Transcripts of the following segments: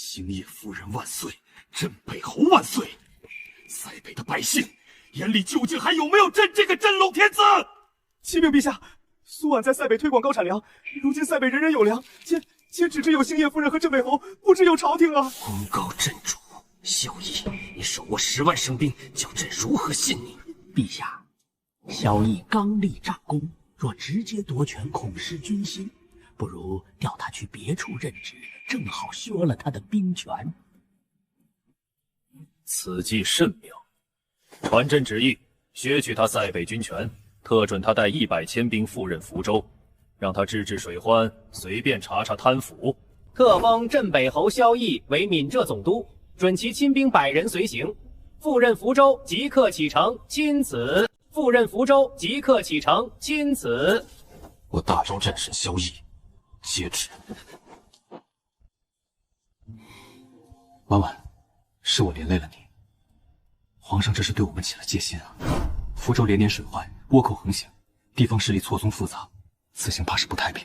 星夜夫人万岁，镇北侯万岁！塞北的百姓眼里究竟还有没有朕这个真龙天子？启禀陛下，苏婉在塞北推广高产粮，如今塞北人人有粮，且只知有星夜夫人和镇北侯，不知有朝廷啊！功高震主，萧绎，你手握10万生兵，叫朕如何信你？陛下，萧绎刚立战功，若直接夺权，恐失军心，不如调他去别处任职，正好削了他的兵权。此计甚妙，传朕旨意，削去他塞北军权，特准他带100千兵赴任福州，让他治水患，随便查查贪腐。特封镇北侯萧绎为闽浙总督，准其亲兵100人随行，赴任福州即刻启程，钦此。赴任福州即刻启程，钦此。我大周战神萧绎，接旨。婉婉，是我连累了你。皇上这是对我们起了戒心啊！福州连年水患，倭寇横行，地方势力错综复杂，此行怕是不太平。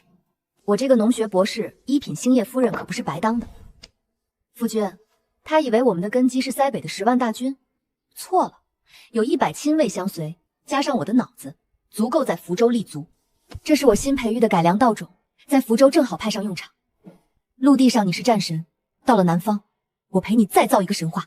我这个农学博士，一品星夜夫人可不是白当的。夫君，他以为我们的根基是塞北的10万大军，错了，有100亲卫相随，加上我的脑子，足够在福州立足。这是我新培育的改良稻种，在福州正好派上用场。陆地上你是战神，到了南方，我陪你再造一个神话。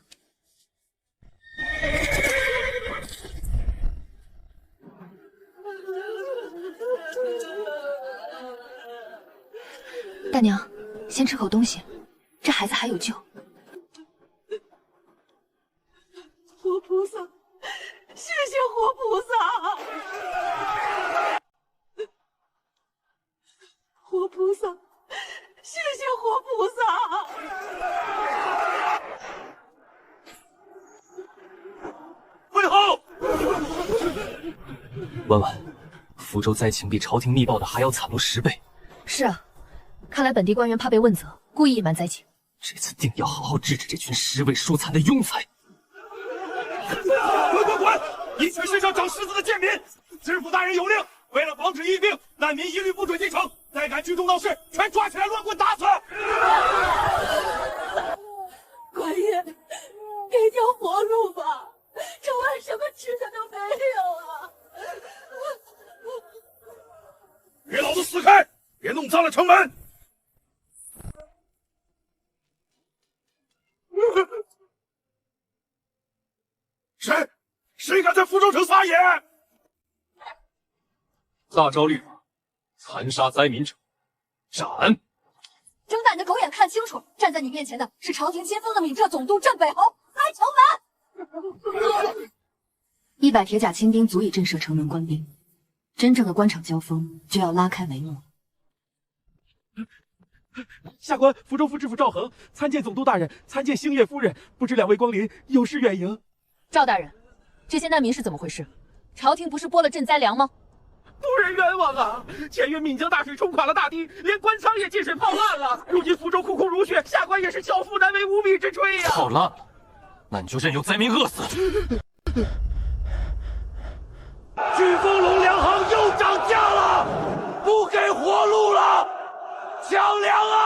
大娘，先吃口东西，这孩子还有救。活菩萨，谢谢活菩萨！活菩萨，谢谢活菩萨！魏后，婉婉，福州灾情比朝廷密报的还要惨落10倍。是啊，看来本地官员怕被问责，故意隐瞒灾情。这次定要好好治治这群尸位疏残的庸才！滚！一群身上长虱子的贱民！知府大人有令，为了防止疫病，难民一律不准进城，再敢聚众闹事，全抓起来乱棍打死！官爷，给条活路吧！城外什么吃的都没有啊！给老子死开！别弄脏了城门！谁敢在福州城撒野？大昭律法，残杀灾民者，斩！睁大你的狗眼看清楚，站在你面前的是朝廷亲封的闽浙总督镇北侯，开城门！100铁甲亲兵足以震慑城门官兵，真正的官场交锋就要拉开帷幕。下官福州副知府赵恒参见总督大人，参见星夜夫人，不知2位光临，有失远迎。赵大人，这些难民是怎么回事？朝廷不是拨了赈灾粮吗？夫人冤枉啊！前月闽江大水冲垮了大堤，连官仓也进水泡烂了。如今福州窟窟如血，下官也是巧妇难为无米之炊呀！泡烂了，那你就任由灾民饿死。飓风龙粮行又涨价了，不给活路了，抢粮啊！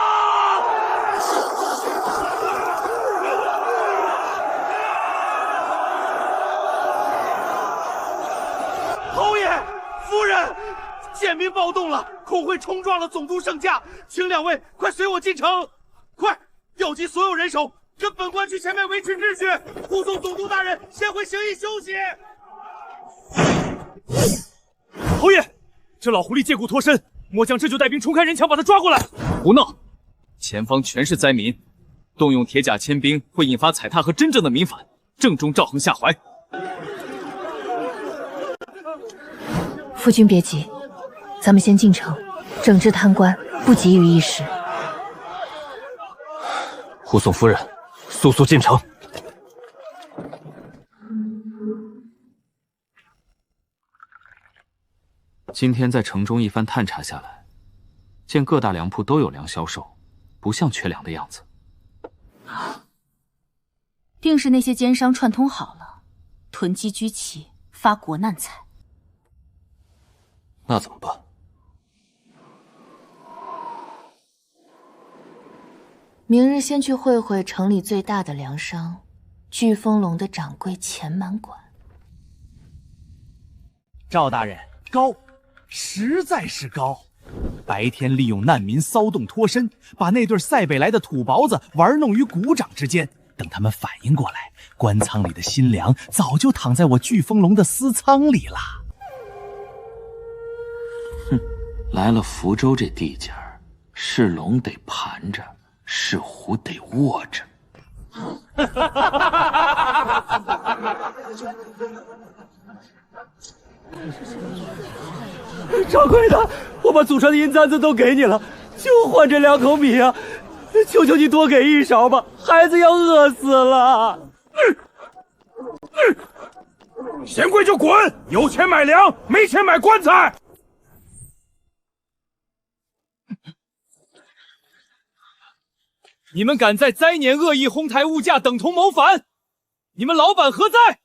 侯爷，夫人，贱民暴动了，恐会冲撞了总督圣驾，请2位快随我进城，快调集所有人手，跟本官去前面维持秩序，护送总督大人先回行营休息。侯爷，这老狐狸借故脱身，末将这就带兵冲开人墙，把他抓过来。胡闹！前方全是灾民，动用铁甲牵兵会引发踩踏和真正的民反，正中赵恒下怀。夫君别急，咱们先进城，整治贪官，不急于一时。护送夫人，速速进城。今天在城中一番探查下来，见各大粮铺都有粮销售，不像缺粮的样子。定是那些奸商串通好了，囤积居奇，发国难财。那怎么办？明日先去会会城里最大的粮商飓风龙的掌柜钱满馆。赵大人，高，实在是高！白天利用难民骚动脱身，把那对塞北来的土包子玩弄于股掌之间。等他们反应过来，官仓里的新粮早就躺在我飓风龙的私仓里了。哼，来了福州这地界儿，是龙得盘着，是虎得卧着。掌柜的，我把祖传的银簪子都给你了，就换这2口米啊！求求你多给1勺吧，孩子要饿死了。嫌贵就滚！有钱买粮，没钱买棺材。你们敢在灾年恶意哄抬物价，等同谋反！你们老板何在？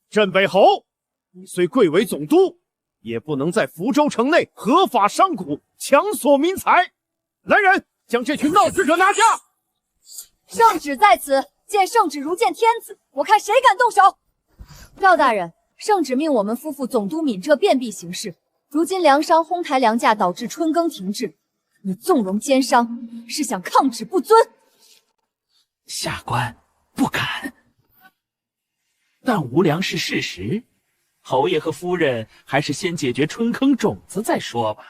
镇北侯，你虽贵为总督，也不能在福州城内合法商贾，强索民财。来人，将这群闹事者拿下！圣旨在此，见圣旨如见天子，我看谁敢动手。赵大人，圣旨命我们夫妇总督闽浙遍地行事，如今粮商哄抬粮价，导致春耕停滞，你纵容奸商，是想抗旨不遵。下官不敢。但无粮是事实，侯爷和夫人还是先解决春坑种子再说吧。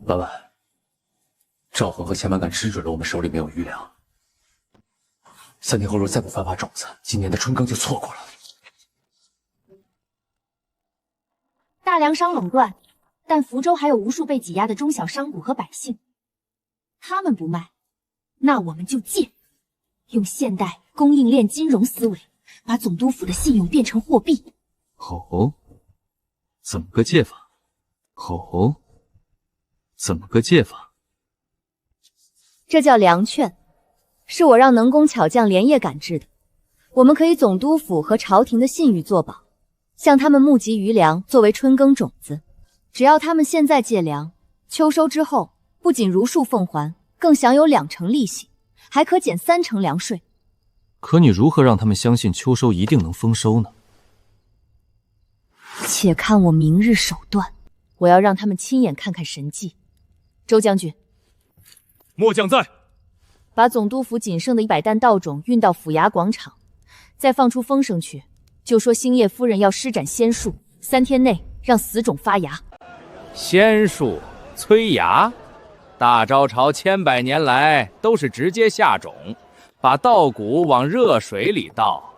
老板，赵皇和钱满敢吃准了我们手里没有余粮，3天后若再不发种子，今年的春耕就错过了。大粮商垄断，但福州还有无数被挤压的中小商贾和百姓，他们不卖，那我们就借，用现代供应链金融思维，把总督府的信用变成货币。哦，怎么个借法？哦，怎么个借法？这叫粮券，是我让能工巧匠连夜赶制的。我们可以总督府和朝廷的信誉作保，向他们募集余粮作为春耕种子。只要他们现在借粮，秋收之后不仅如数奉还，更享有2成利息，还可减3成粮税。可你如何让他们相信秋收一定能丰收呢？且看我明日手段，我要让他们亲眼看看神迹。周将军，末将在。把总督府仅剩的100担稻种运到府衙广场，再放出风声去，就说星夜夫人要施展仙术，3天内让死种发芽。仙术催芽，大招朝千百年来都是直接下种，把稻谷往热水里倒，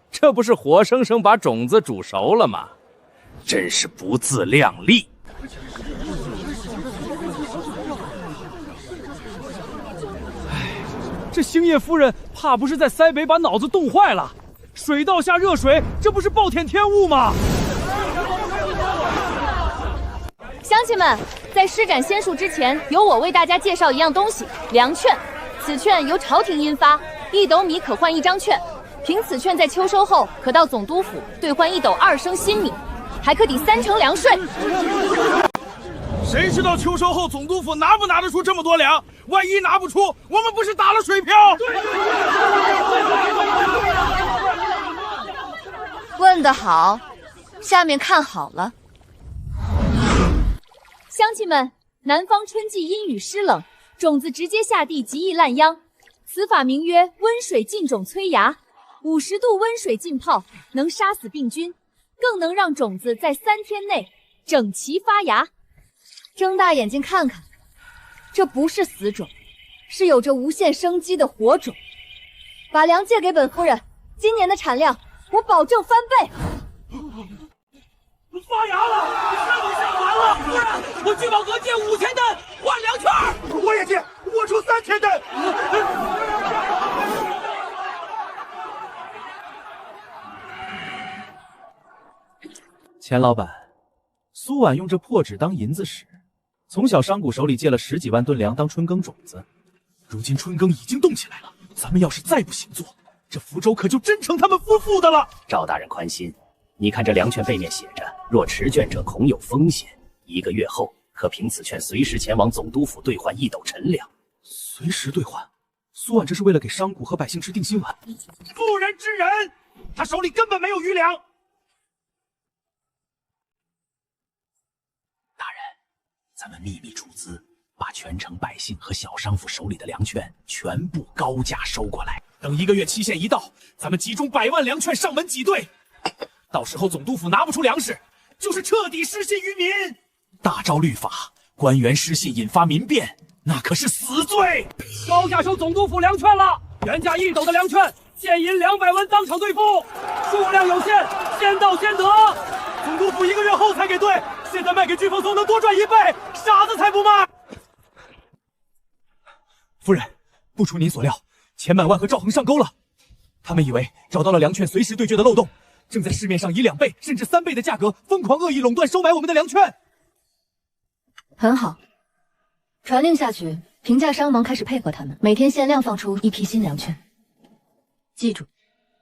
这不是活生生把种子煮熟了吗？真是不自量力！这星夜夫人怕不是在塞北把脑子冻坏了？水稻下热水，这不是暴殄天物吗？乡亲们，在施展仙术之前，由我为大家介绍一样东西——粮券。此券由朝廷印发，1斗米可换1张券。凭此券在秋收后，可到总督府兑换1斗2升新米，还可抵3成粮税。谁知道秋收后总督府拿不拿得出这么多粮？万一拿不出，我们不是打了水漂？问得好，下面看好了。乡亲们，南方春季阴雨湿冷，种子直接下地极易烂秧，此法名曰温水浸种催芽。50度温水浸泡，能杀死病菌，更能让种子在3天内整齐发芽。睁大眼睛看看，这不是死种，是有着无限生机的活种。把粮借给本夫人，今年的产量我保证翻倍。发芽了，上都下完了。夫人，我聚宝阁借5000担换粮券。我也借，我出3000担。钱老板，苏婉用这破纸当银子使，从小商贾手里借了10几万吨粮当春耕种子，如今春耕已经动起来了，咱们要是再不行作，这福州可就真成他们夫妇的了。赵大人宽心，你看这粮券背面写着：若持券者恐有风险，1个月后可凭此券随时前往总督府兑换1斗陈粮。随时兑换？苏婉这是为了给商贾和百姓吃定心丸。妇人之仁，他手里根本没有余粮。大人，咱们秘密出资，把全城百姓和小商妇手里的粮券全部高价收过来。等1个月期限一到，咱们集中100万粮券上门挤兑。到时候总督府拿不出粮食，就是彻底失信于民。大招律法，官员失信引发民变，那可是死罪。高价收总督府粮券了，原价1斗的粮券，现银200文当场兑付，数量有限，先到先得。总督府1个月后才给兑，现在卖给巨凤松能多赚1倍，傻子才不卖。夫人，不出您所料，钱满万和赵恒上钩了。他们以为找到了粮券随时对决的漏洞，正在市面上以2倍甚至3倍的价格疯狂恶意垄断收买我们的粮券。很好，传令下去，平价商盟开始配合他们，每天限量放出1批新粮券。记住，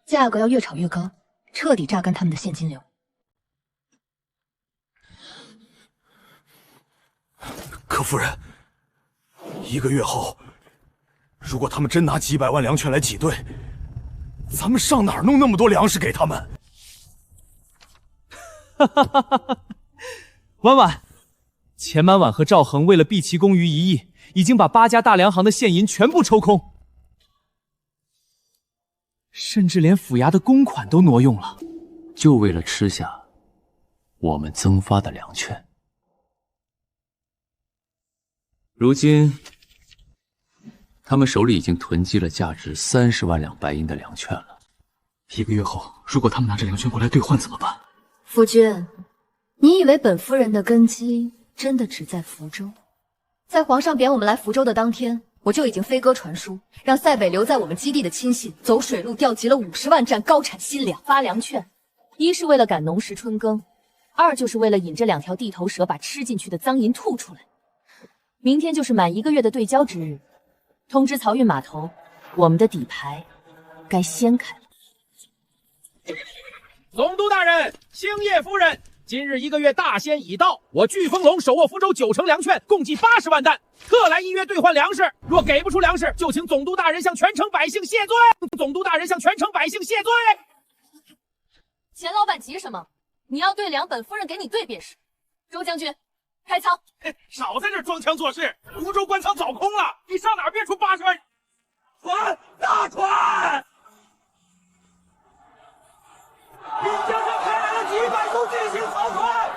价格要越炒越高，彻底榨干他们的现金流。可夫人，1个月后，如果他们真拿几百万粮券来挤兑，咱们上哪儿弄那么多粮食给他们？婉婉，钱满婉和赵恒为了毕其功于1亿，已经把8家大粮行的现银全部抽空，甚至连府衙的公款都挪用了，就为了吃下我们增发的粮券。如今，他们手里已经囤积了价值30万两白银的粮券了。1个月后，如果他们拿着粮券过来兑换怎么办？夫君，你以为本夫人的根基真的只在福州？在皇上贬我们来福州的当天，我就已经飞鸽传书，让塞北留在我们基地的亲信走水路调集了50万担高产新粮发粮券，一是为了赶农时春耕，二就是为了引这2条地头蛇把吃进去的脏银吐出来。明天就是满1个月的对交之日，通知漕运码头，我们的底牌该掀开了。总督大人，星夜夫人，今日1个月大限已到，我飓风龙手握福州9成粮券，共计80万担，特来依约兑换粮食。若给不出粮食，就请总督大人向全城百姓谢罪。总督大人向全城百姓谢罪。钱老板急什么？你要兑粮，本夫人给你兑便是。周将军，开仓！少在这装腔作势，福州官仓早空了，你上哪儿变出80万？船，大船！滨江上开来了几百艘巨型草船，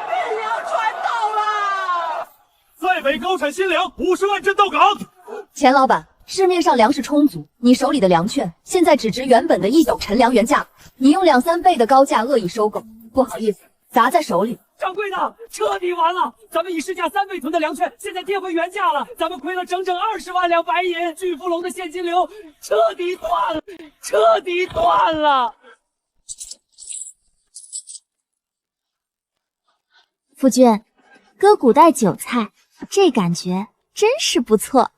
运粮船到了！塞北高产新粮50万吨到港。钱老板，市面上粮食充足，你手里的粮券现在只值原本的1斗陈粮原价，你用2、3倍的高价恶意收购，不好意思，砸在手里。掌柜的，彻底完了！咱们以市价3倍囤的粮券，现在跌回原价了，咱们亏了整整20万两白银，巨富龙的现金流彻底断了，彻底断了！夫君，割古代韭菜，这感觉真是不错。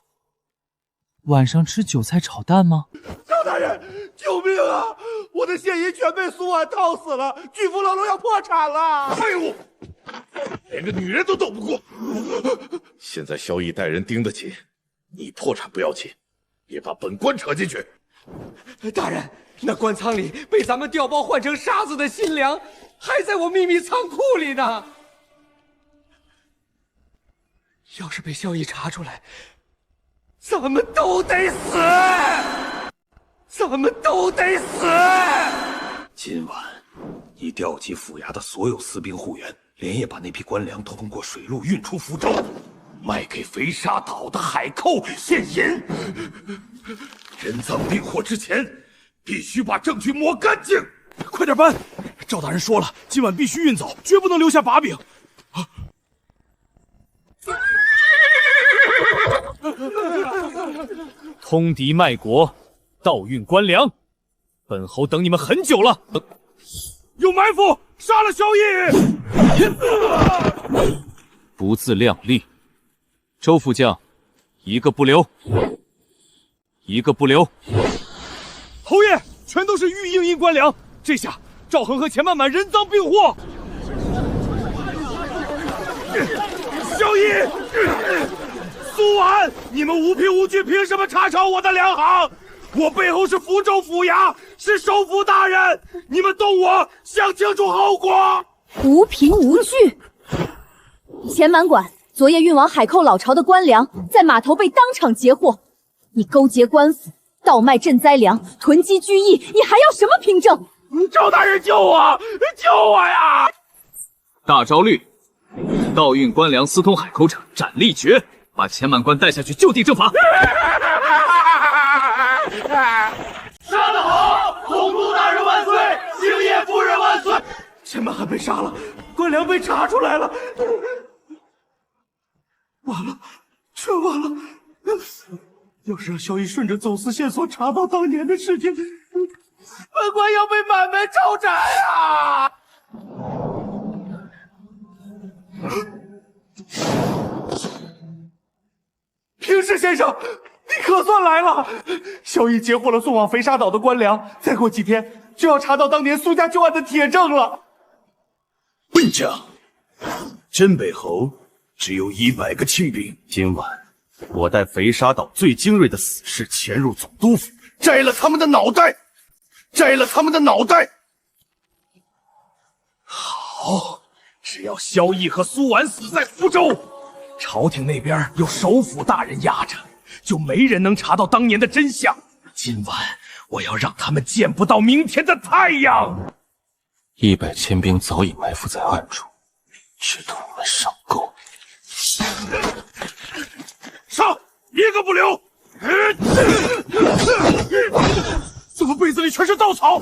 晚上吃韭菜炒蛋吗？赵大人，救命啊！我的现银全被苏婉套死了，巨富楼要破产了！废物，连个女人都斗不过。现在萧毅带人盯得紧，你破产不要紧，别把本官扯进去。大人，那官仓里被咱们调包换成沙子的新粮，还在我秘密仓库里呢。要是被萧毅查出来，咱们都得死！咱们都得死！今晚，你调集府衙的所有私兵护员，连夜把那批官粮通过水路运出福州，卖给肥沙岛的海寇现银。人赃并获之前，必须把证据抹干净。快点搬！赵大人说了，今晚必须运走，绝不能留下把柄。通敌卖国，盗运官粮，本侯等你们很久了。有埋伏，杀了萧毅！不自量力，周副将，一个不留。一个不留。侯爷，全都是御营营官粮，这下赵恒和钱满满人赃并获。萧逸、苏婉，你们无凭无据，凭什么查抄我的粮行？我背后是福州府衙，是首府大人，你们动我，想清楚后果。无凭无据。钱满馆昨夜运往海寇老巢的官粮，在码头被当场截获。你勾结官府，倒卖赈灾粮，囤积居役，你还要什么凭证？赵大人救我！救我呀！大昭律，盗运官粮、私通海口者斩立决，把钱满官带下去就地正法。杀得好！总督大人万岁！星夜夫人万岁！钱满汉被杀了，官粮被查出来了，完了，全完了！要是让萧逸顺着走私线索查到当年的事情，本官要被满门抄斩啊！平氏先生，你可算来了！萧逸截获了送往肥沙岛的官粮，再过几天就要查到当年苏家旧案的铁证了。笨将，镇北侯只有100个亲兵，今晚我带肥沙岛最精锐的死士潜入总督府，摘了他们的脑袋，摘了他们的脑袋。好，只要萧逸和苏婉死在福州，朝廷那边有首府大人压着，就没人能查到当年的真相。今晚我要让他们见不到明天的太阳。100千兵早已埋伏在暗处，只图你们上钩。上，一个不留！怎么被子里全是稻草？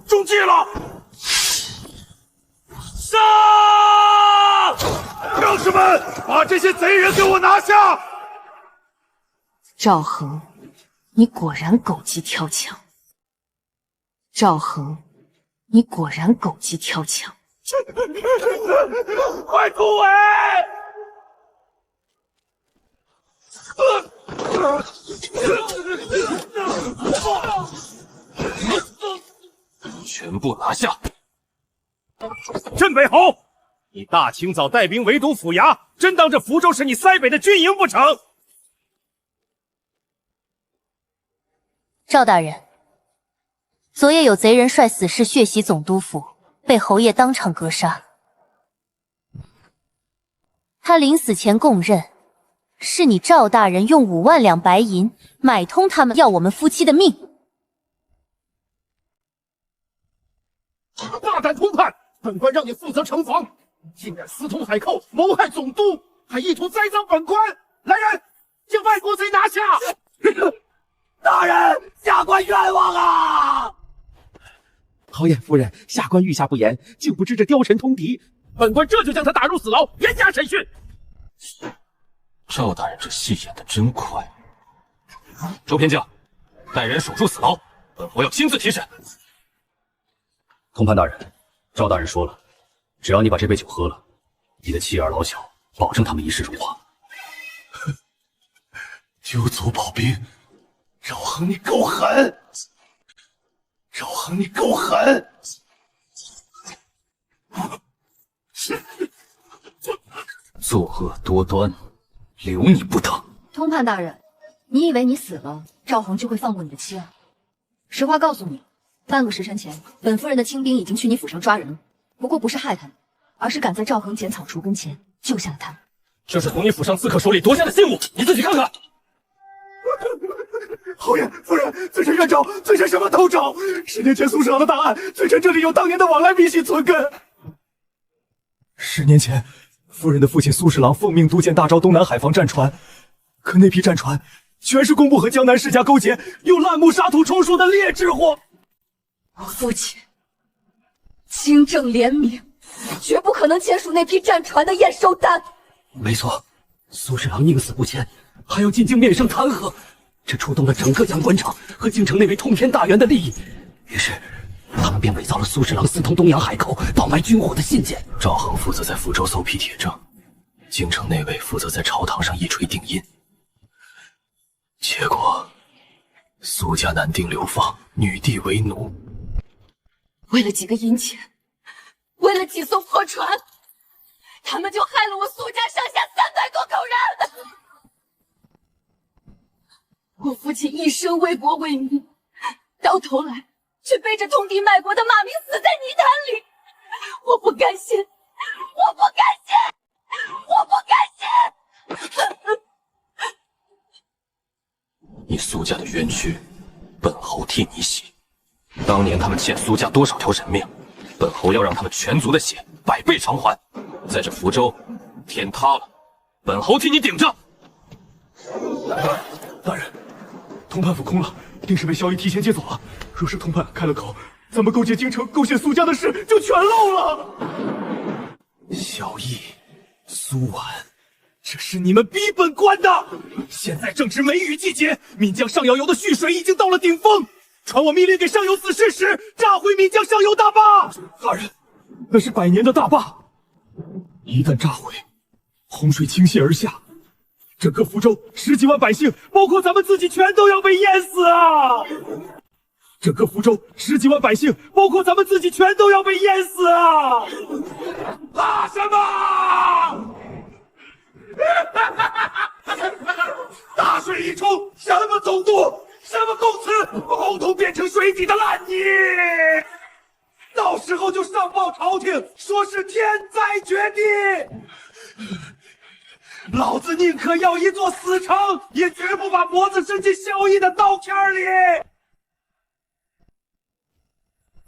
中计了！上！将士们，把这些贼人给我拿下！赵恒，你果然狗急跳墙。赵恒，你果然狗急跳墙。快突围！全部拿下！镇北侯，你大清早带兵围堵府衙，真当这福州是你塞北的军营不成？赵大人，昨夜有贼人率死士血袭总督府，被侯爷当场格杀。他临死前供认，是你赵大人用5万两白银买通他们，要我们夫妻的命。大胆通叛！本官让你负责城防，竟然私通海寇，谋害总督，还意图栽赃本官！来人，将外国贼拿下！大人，下官冤枉啊！侯爷夫人，下官御下不严，竟不知这雕臣通敌，本官这就将他打入死牢，严加审讯。赵大人这戏演得真快。周偏将，带人守住死牢，本侯要亲自提审。通判大人，赵大人说了，只要你把这杯酒喝了，你的妻儿老小，保证他们一世荣华。丢卒保兵，赵恒你够狠！赵恒你够狠！作恶多端，留你不得。通判大人，你以为你死了，赵恒就会放过你的妻儿？实话告诉你，半个时辰前，本夫人的亲兵已经去你府上抓人了，不过不是害他们，而是赶在赵恒剪草除根前救下了他们。这是从你府上刺客手里夺下的信物，你自己看看。侯爷，夫人，罪臣愿找，罪臣什么都找。10年前苏轼郎的档案，罪臣这里有当年的往来密信存根。10年前，夫人的父亲苏轼郎奉命督建大昭东南海防战船，可那批战船全是工部和江南世家勾结，用烂木沙土充数的劣质货。我父亲清正廉明，绝不可能签署那批战船的验收单。没错，苏轼郎宁死不签，还要进京面圣弹劾，这触动了整个阳关场和京城那位通天大员的利益。于是，他们便伪造了苏轼郎私通东洋海寇、倒卖军火的信件。赵恒负责在福州搜批铁证，京城那位负责在朝堂上一锤定音。结果，苏家男丁流放，女帝为奴。为了几个银钱，为了几艘破船，他们就害了我苏家上下300多口人。我父亲一生为国为民，到头来却背着通敌卖国的马名死在泥潭里。我不甘心，我不甘心，我不甘心！你苏家的冤屈，本侯替你洗。当年他们欠苏家多少条人命，本侯要让他们全族的血100倍偿还。在这福州，天塌了，本侯替你顶着。大人，通判府空了，定是被萧逸提前接走了。若是通判开了口，咱们勾结京城、勾陷苏家的事就全露了。萧逸、苏婉，这是你们逼本官的。现在正值梅雨季节，岷江上游的蓄水已经到了顶峰。传我密令给上游司事时，炸毁岷江上游大坝。大人，那是100年的大坝，一旦炸毁，洪水倾泻而下，整个福州10几万百姓，包括咱们自己，全都要被淹死啊！整个福州10几万百姓，包括咱们自己，全都要被淹死啊！怕什么？大水一冲，什么总督，什么公祠，统统变成水底的烂泥。到时候就上报朝廷，说是天灾绝地。老子宁可要一座死城，也绝不把脖子伸进萧逸的刀片里。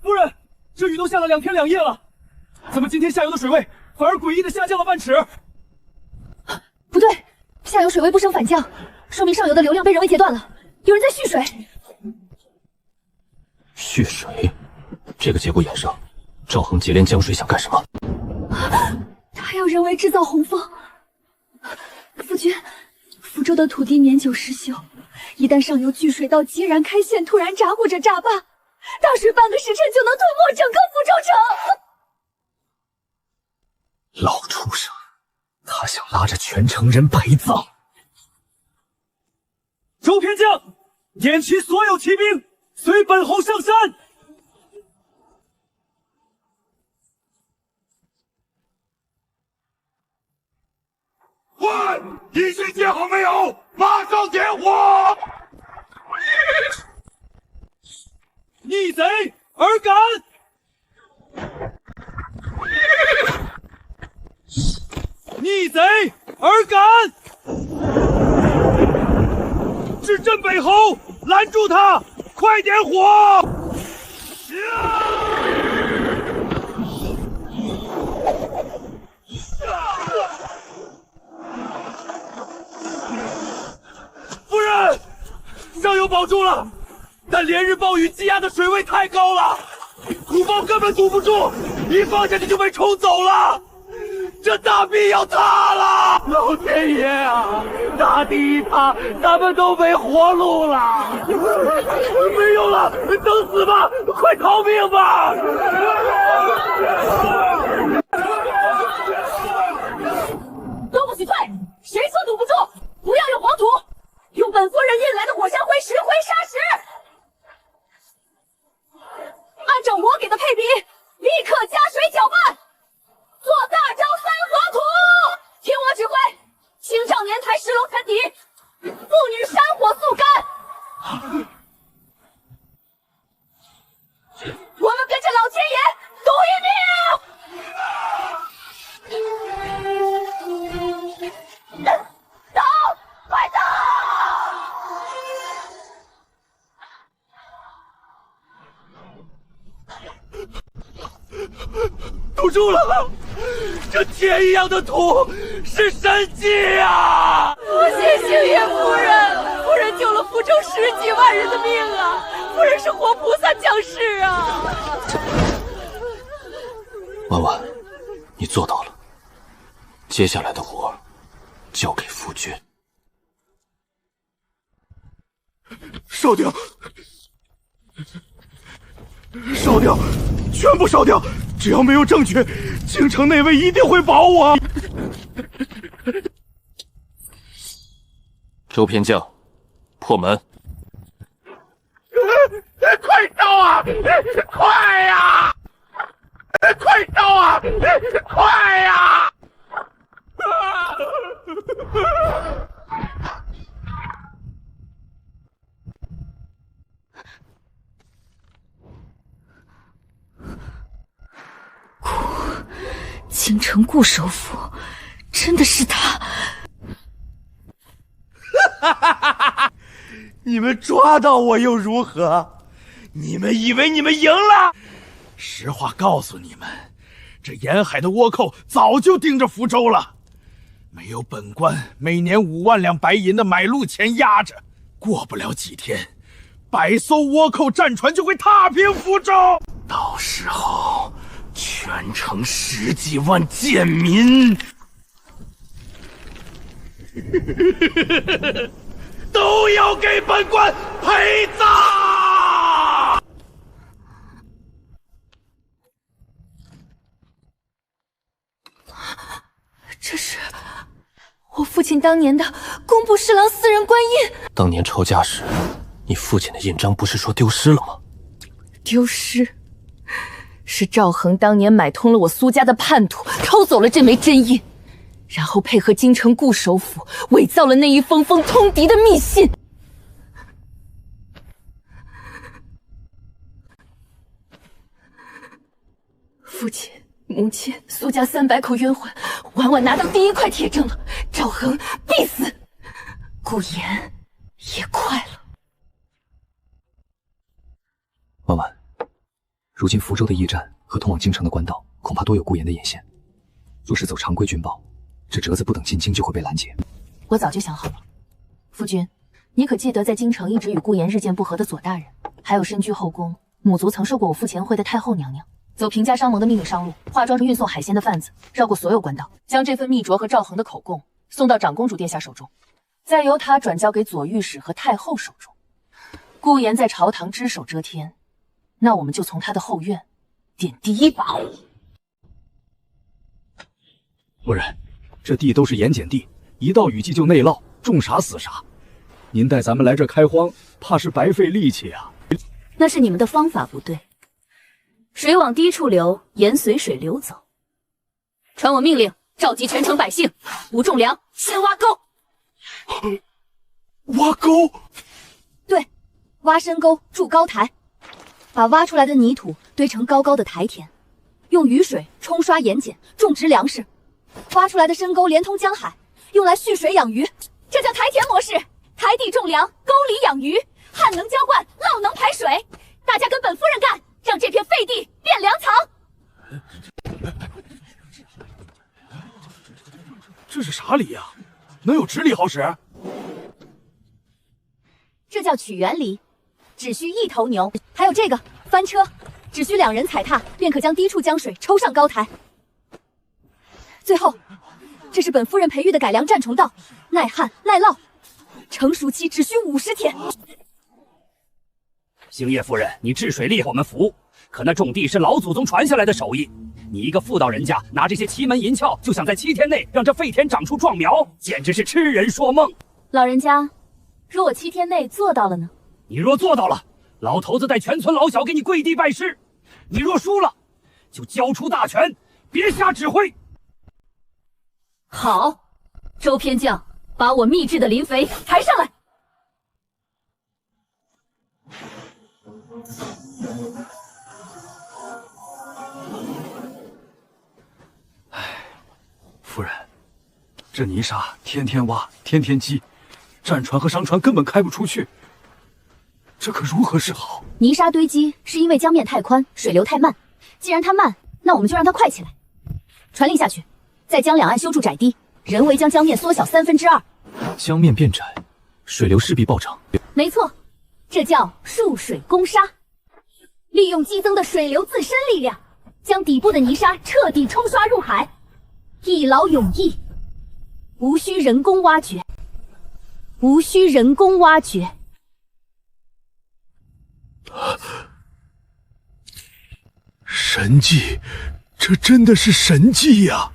夫人，这雨都下了2天2夜了，怎么今天下游的水位反而诡异的下降了半尺？不对，下游水位不升反降，说明上游的流量被人为截断了，有人在蓄水。蓄水，这个节骨眼上，赵恒结连江水想干什么？他要人为制造洪峰。夫君，福州的土地年久失修，一旦上游聚水道截然开线，突然闸或者炸坝，大水半个时辰就能吞没整个福州城。老畜生，他想拉着全城人白葬。周偏将，点齐所有骑兵，随本侯上山。快，一线接好没有？马上点火！逆贼而敢！逆贼而敢！至镇北侯，拦住他！快点火！夫人，上游保住了，但连日暴雨积压的水位太高了，土包根本堵不住，一放下去就被冲走了。这大庇要塌了！老天爷啊，大地一塌，咱们都没活路了！没用了，等死吧！快逃命吧！都不许退！谁说堵不住？不要用黄土，用本夫人运来的火山灰石灰砂石。按照我给的配比，立刻加水搅拌。做大招3合土，听我指挥，青少年抬石楼沉底，妇女山火速干。我们跟着老天爷赌一命！走，快走！堵住了！这铁一样的土是神迹啊！谢星爷夫人，夫人救了福州10几万人的命啊！夫人是活菩萨降世啊！婉婉，你做到了，接下来的活交给夫君。烧掉！烧掉！全部烧掉！只要没有证据，京城内卫一定会保我。周偏将，破门。快烧啊！快呀！快烧啊！快呀！京城顾首府，真的是他！你们抓到我又如何？你们以为你们赢了？实话告诉你们，这沿海的倭寇早就盯着福州了。没有本官每年5万两白银的买路钱压着，过不了几天，100艘倭寇战船就会踏平福州。到时候，全城10几万贱民都要给本官陪葬！这是我父亲当年的工部侍郎私人官印。当年抄家时，你父亲的印章不是说丢失了吗？丢失？是赵恒当年买通了我苏家的叛徒，偷走了这枚真印，然后配合京城顾首府伪造了那一封封通敌的密信。父亲、母亲、苏家300口冤魂，晚晚拿到第1块铁证了，赵恒必死，顾言也快了。婉婉，如今福州的驿站和通往京城的官道恐怕多有顾言的眼线，若是走常规军报，这折子不等进京就会被拦截。我早就想好了，夫君，你可记得在京城一直与顾言日渐不和的左大人，还有身居后宫、母族曾受过我父前会的太后娘娘，走平家商盟的秘密商路，化妆成运送海鲜的贩子，绕过所有官道，将这份密镯和赵恒的口供送到长公主殿下手中，再由他转交给左御史和太后手中。顾言在朝堂只手遮天，那我们就从他的后院点第1把。夫人，这地都是盐碱地，一到雨季就内涝，种啥死啥。您带咱们来这开荒，怕是白费力气啊。那是你们的方法不对。水往低处流，盐随水流走。传我命令，召集全城百姓，吴仲良先挖沟。挖沟？对，挖深沟筑高台，把挖出来的泥土堆成高高的台田，用雨水冲刷盐碱，种植粮食。挖出来的深沟连通江海，用来蓄水养鱼，这叫台田模式。台地种粮，沟里养鱼，旱能浇灌，涝能排水。大家跟本夫人干，让这片废地变粮藏。这是啥梨呀？能有直梨好使？这叫取原梨，只需1头牛。还有这个翻车，只需2人踩踏，便可将低处江水抽上高台。最后，这是本夫人培育的改良战虫稻，耐旱耐涝，成熟期只需50天。星夜夫人，你治水厉害我们服，可那种地是老祖宗传下来的手艺，你一个妇道人家拿这些奇门淫窍，就想在7天内让这废田长出壮苗，简直是痴人说梦。老人家，若我7天内做到了呢？你若做到了，老头子带全村老小给你跪地拜师；你若输了，就交出大权，别瞎指挥。好，周偏将，把我秘制的磷肥抬上来。夫人，这泥沙天天挖，天天积，战船和商船根本开不出去，这可如何是好？泥沙堆积是因为江面太宽，水流太慢。既然它慢，那我们就让它快起来。传令下去，在江两岸修筑窄堤，人为将江面缩小2/3。江面变窄，水流势必暴涨。没错，这叫束水攻沙，利用激增的水流自身力量，将底部的泥沙彻底冲刷入海，一劳永逸，无需人工挖掘，无需人工挖掘。神迹，这真的是神迹呀！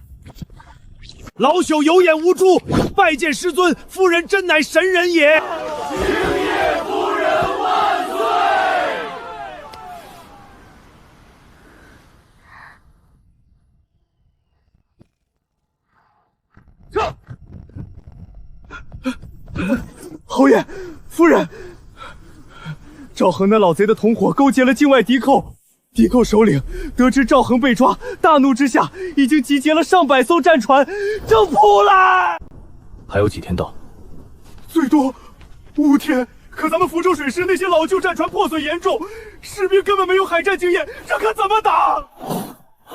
老朽有眼无珠，拜见师尊，夫人真乃神人也。星夜夫人万岁！爷，夫人，赵恒那老贼的同伙勾结了境外敌寇，敌寇首领得知赵恒被抓，大怒之下，已经集结了上百艘战船，正扑来。还有几天到？最多5天。可咱们福州水师那些老旧战船破损严重，士兵根本没有海战经验，这可怎么打？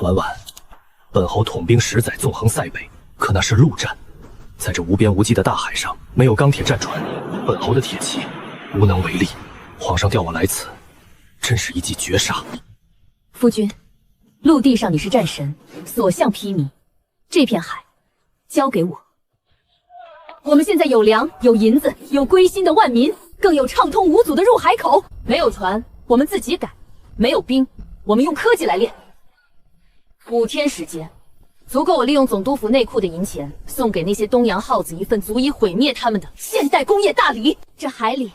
婉婉，本侯统兵10载纵横塞北，可那是陆战，在这无边无际的大海上，没有钢铁战船，本侯的铁骑无能为力。皇上调我来此，真是一记绝杀。夫君，陆地上你是战神，所向披靡，这片海交给我。我们现在有粮，有银子，有归心的万民，更有畅通无阻的入海口。没有船，我们自己改；没有兵，我们用科技来练。5天时间，足够我利用总督府内库的银钱，送给那些东洋耗子一份足以毁灭他们的现代工业大礼。这海里，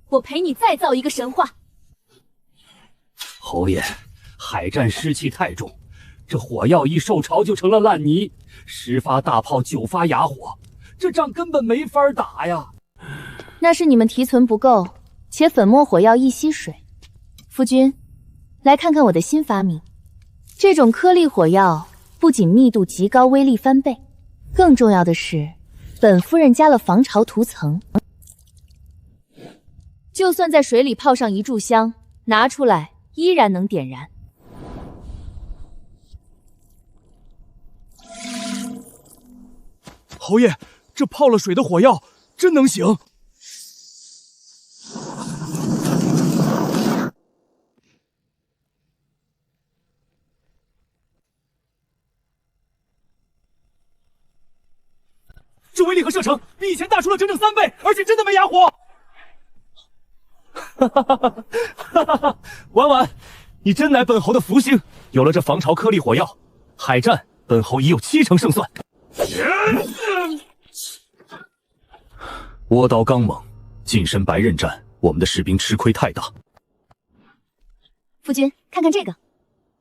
我陪你再造一个神话。侯爷，海战湿气太重，这火药一受潮就成了烂泥，10发大炮9发哑火。这仗根本没法打呀！那是你们提存不够，且粉末火药易吸水。夫君，来看看我的新发明。这种颗粒火药不仅密度极高，威力翻倍，更重要的是，本夫人加了防潮涂层，就算在水里泡上1炷香，拿出来依然能点燃。侯爷，这泡了水的火药真能行？这威力和射程比以前大出了整整3倍，而且真的没哑火。婉婉，你真乃本侯的福星。有了这防潮颗粒火药，海战本侯已有70%胜算。倭刀刚猛，近身白刃战，我们的士兵吃亏太大。夫君，看看这个，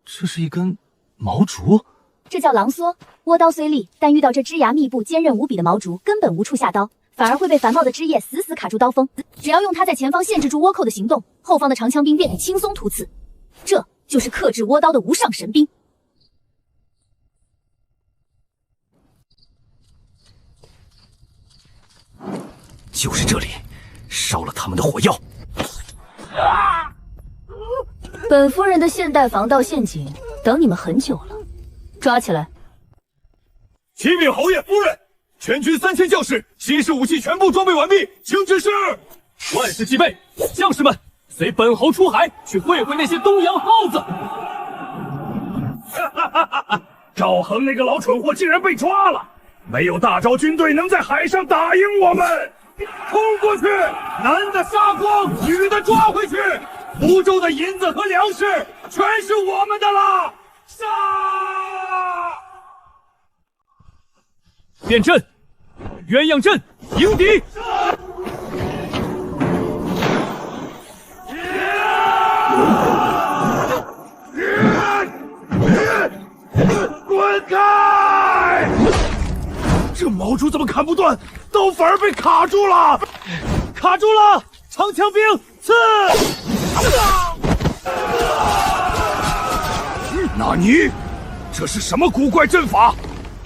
这是一根毛竹，这叫狼梭。倭刀虽利，但遇到这枝芽密布、坚韧无比的毛竹，根本无处下刀，反而会被繁茂的枝叶死死卡住刀锋。只要用它在前方限制住倭寇的行动，后方的长枪兵便可轻松突刺。这就是克制倭刀的无上神兵。就是这里，烧了他们的火药。本夫人的现代防盗陷阱等你们很久了，抓起来！启禀侯爷夫人，全军3000将士，新式武器全部装备完毕，请指示。万事齐备，将士们，随本侯出海，去会会那些东洋耗子。赵恒那个老蠢货竟然被抓了，没有大招军队能在海上打赢我们。冲过去，男的杀光，女的抓回去。福州的银子和粮食全是我们的了。杀！变阵，鸳鸯阵，迎敌。滚开！这毛竹怎么砍不断，刀反而被卡住了！卡住了！长枪兵刺！纳尼？这是什么古怪阵法？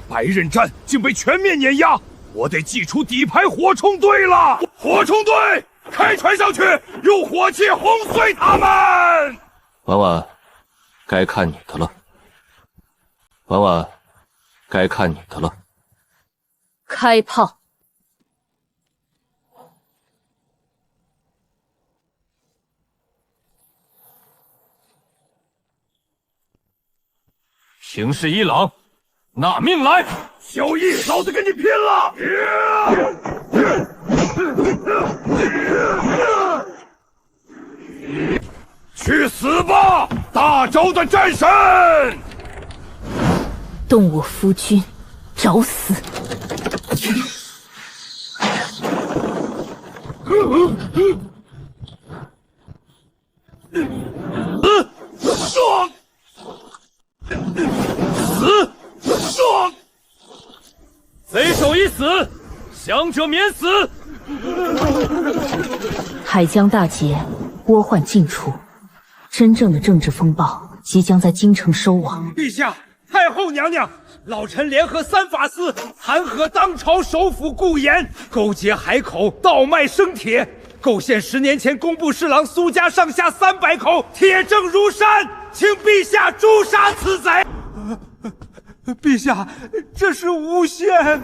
白刃战竟被全面碾压，我得祭出底牌火冲队了！火冲队，开船上去，用火器轰碎他们！婉婉，该看你的了。婉婉，该看你的了。开炮！形势伊朗，拿命来！小易，老子跟你拼了！去死吧，大周的战神！动我夫君，找死！爽！死！爽！贼首已死，降者免死。海疆大捷，倭患尽除，真正的政治风暴即将在京城收网。陛下，太后娘娘，老臣联合三法司弹劾当朝首辅顾炎，勾结海口，倒卖生铁，构陷10年前工部侍郎苏家上下300口，铁证如山，请陛下诛杀此贼。陛下，这是诬陷！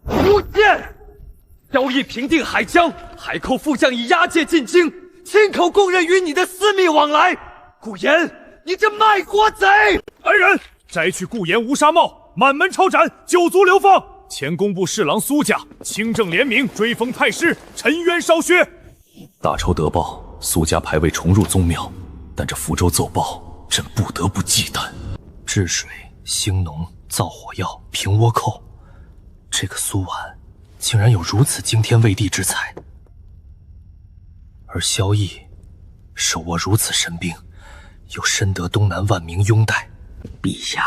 诬陷！萧绎平定海疆，海寇副将以押解进京，亲口供认与你的私密往来。顾炎，你这卖国贼！来人，摘去顾炎乌纱帽，满门抄斩，9族流放。前工部侍郎苏家清正廉明，追封太师，沉冤烧削。大仇得报，苏家牌位重入宗庙，但这福州奏报，朕不得不忌惮。治水、兴农、造火药、平倭寇，这个苏婉竟然有如此惊天畏地之才，而萧绎手握如此神兵，又深得东南万民拥戴。陛下，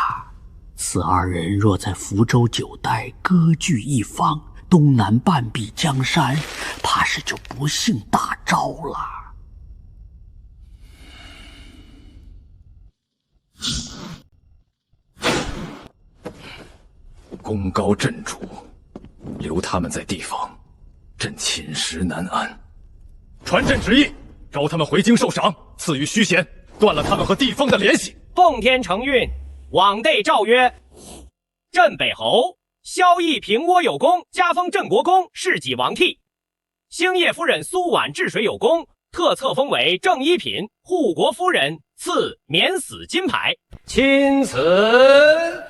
此2人若在福州9代割据一方，东南半壁江山，怕是就不幸大招了。功高震主，留他们在地方，朕寝食难安。传朕旨意，召他们回京受赏，赐予虚衔，断了他们和地方的联系。奉天承运，往内诏曰：镇北侯萧绎平倭有功，加封镇国公，世纪王替；兴业夫人苏婉治水有功，特册封为正一品；护国夫人赐免死金牌。钦此。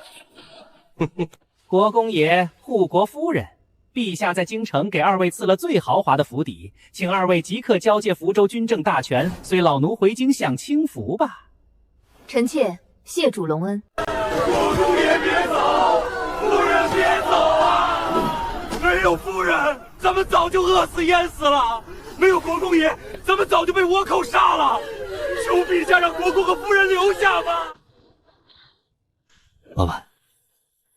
国公爷、护国夫人，陛下在京城给2位赐了最豪华的府邸，请2位即刻交接福州军政大权，随老奴回京享清福吧。臣妾谢主隆恩。国公爷别走，夫人别走啊！没有夫人，咱们早就饿死淹死了；没有国公爷，咱们早就被倭寇杀了。求陛下让国公和夫人留下吧。婉婉，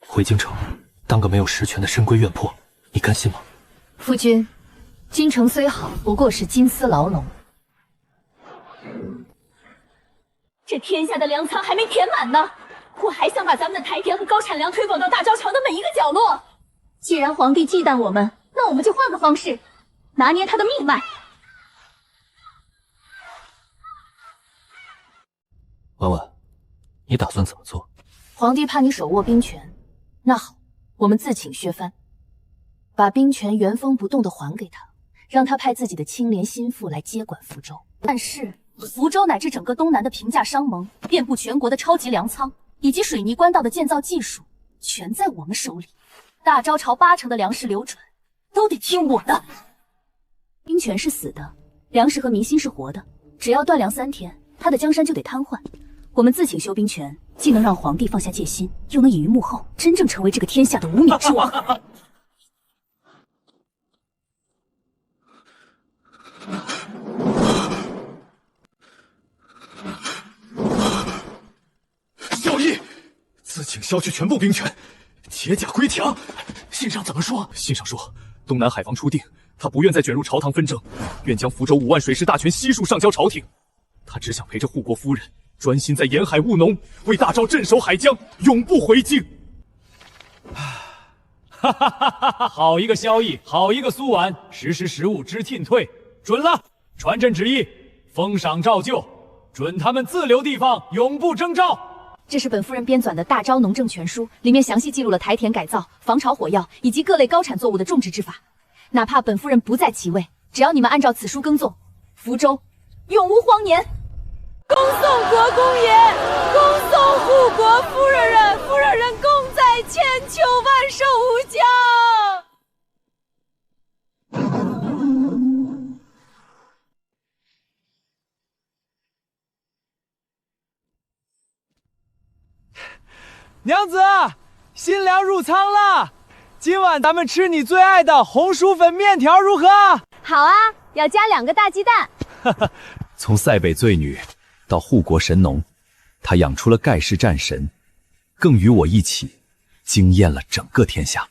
回京城当个没有实权的深闺怨魄，你甘心吗？夫君，京城虽好，不过是金丝牢笼。这天下的粮仓还没填满呢，我还想把咱们的台田和高产粮推广到大昭朝的每一个角落。既然皇帝忌惮我们，那我们就换个方式，拿捏他的命脉。婉婉，你打算怎么做？皇帝怕你手握兵权，那好，我们自请削藩，把兵权原封不动地还给他，让他派自己的清廉心腹来接管福州。但是福州乃至整个东南的平价商盟，遍布全国的超级粮仓，以及水泥官道的建造技术，全在我们手里。大昭朝80%的粮食流转，都得听我的。兵权是死的，粮食和民心是活的，只要断粮3天，他的江山就得瘫痪。我们自请修兵权，既能让皇帝放下戒心，又能隐于幕后，真正成为这个天下的无冕之王。萧绎自请削去全部兵权，解甲归田。信上怎么说？信上说，东南海防初定，他不愿再卷入朝堂纷争，愿将福州5万水师大权悉数上交朝廷。他只想陪着护国夫人，专心在沿海务农，为大昭镇守海疆，永不回京。哈哈哈哈！好一个萧绎，好一个苏婉，识时识物，知进退，准了！传朕旨意，封赏照旧，准他们自留地方，永不征召。这是本夫人编纂的《大昭农政全书》，里面详细记录了台田改造、防潮火药以及各类高产作物的种植之法。哪怕本夫人不在其位，只要你们按照此书耕种，福州永无荒年。恭送国公爷，恭送护国夫人，夫人功在千秋万寿无疆。娘子，新粮入仓了，今晚咱们吃你最爱的红薯粉面条如何？好啊，要加2个大鸡蛋。从塞北罪女到护国神农，他养出了盖世战神，更与我一起惊艳了整个天下。